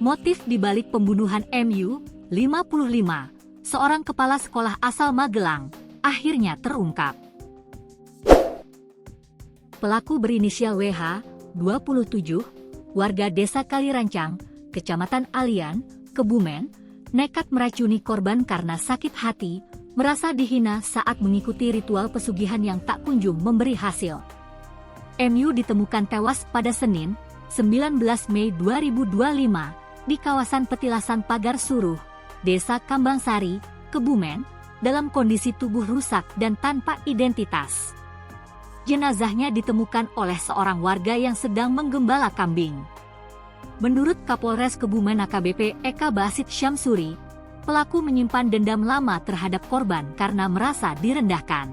Motif dibalik pembunuhan MU 55, seorang kepala sekolah asal Magelang, akhirnya terungkap. Pelaku berinisial WH, 27, warga desa Kalirancang, Kecamatan Alian, Kebumen, nekat meracuni korban karena sakit hati, merasa dihina saat mengikuti ritual pesugihan yang tak kunjung memberi hasil. MU ditemukan tewas pada Senin, 19 Mei 2025, di kawasan Petilasan Pagar Suruh, Desa Kambangsari, Kebumen, dalam kondisi tubuh rusak dan tanpa identitas. Jenazahnya ditemukan oleh seorang warga yang sedang menggembala kambing. Menurut Kapolres Kebumen AKBP Eka Basit Syamsuri, pelaku menyimpan dendam lama terhadap korban karena merasa direndahkan.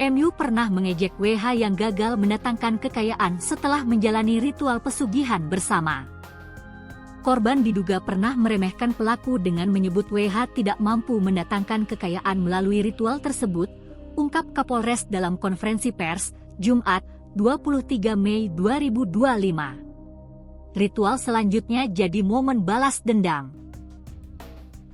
MU pernah mengejek WH yang gagal mendatangkan kekayaan setelah menjalani ritual pesugihan bersama. Korban diduga pernah meremehkan pelaku dengan menyebut WH tidak mampu mendatangkan kekayaan melalui ritual tersebut, ungkap Kapolres dalam konferensi pers, Jumat, 23 Mei 2025. Ritual selanjutnya jadi momen balas dendam.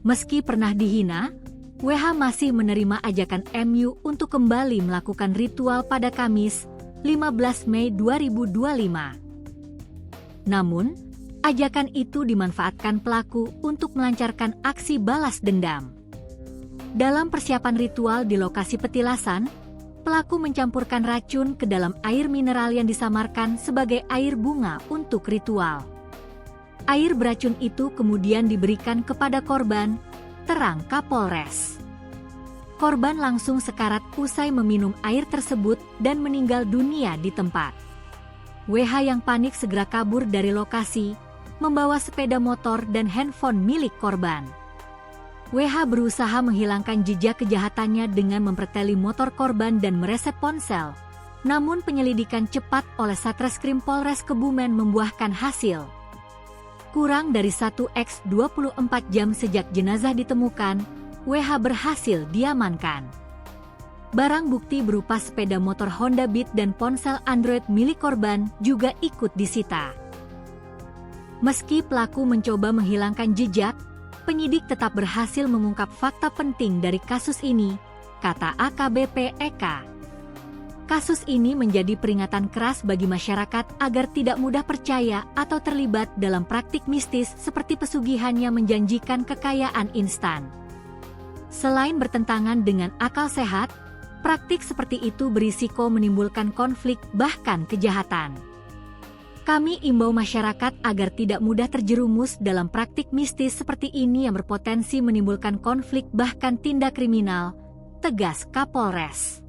Meski pernah dihina, WH masih menerima ajakan MU untuk kembali melakukan ritual pada Kamis, 15 Mei 2025. Namun, ajakan itu dimanfaatkan pelaku untuk melancarkan aksi balas dendam. Dalam persiapan ritual di lokasi petilasan, pelaku mencampurkan racun ke dalam air mineral yang disamarkan sebagai air bunga untuk ritual. Air beracun itu kemudian diberikan kepada korban, terang Kapolres. Korban langsung sekarat usai meminum air tersebut dan meninggal dunia di tempat. WH yang panik segera kabur dari lokasi, membawa sepeda motor dan handphone milik korban. WH berusaha menghilangkan jejak kejahatannya dengan memperteli motor korban dan mereset ponsel. Namun penyelidikan cepat oleh Satreskrim Polres Kebumen membuahkan hasil. Kurang dari 1x24 jam sejak jenazah ditemukan, WH berhasil diamankan. Barang bukti berupa sepeda motor Honda Beat dan ponsel Android milik korban juga ikut disita. Meski pelaku mencoba menghilangkan jejak, penyidik tetap berhasil mengungkap fakta penting dari kasus ini, kata AKBP Eka. Kasus ini menjadi peringatan keras bagi masyarakat agar tidak mudah percaya atau terlibat dalam praktik mistis seperti pesugihan yang menjanjikan kekayaan instan. Selain bertentangan dengan akal sehat, praktik seperti itu berisiko menimbulkan konflik bahkan kejahatan. Kami imbau masyarakat agar tidak mudah terjerumus dalam praktik mistis seperti ini yang berpotensi menimbulkan konflik bahkan tindak kriminal, tegas Kapolres.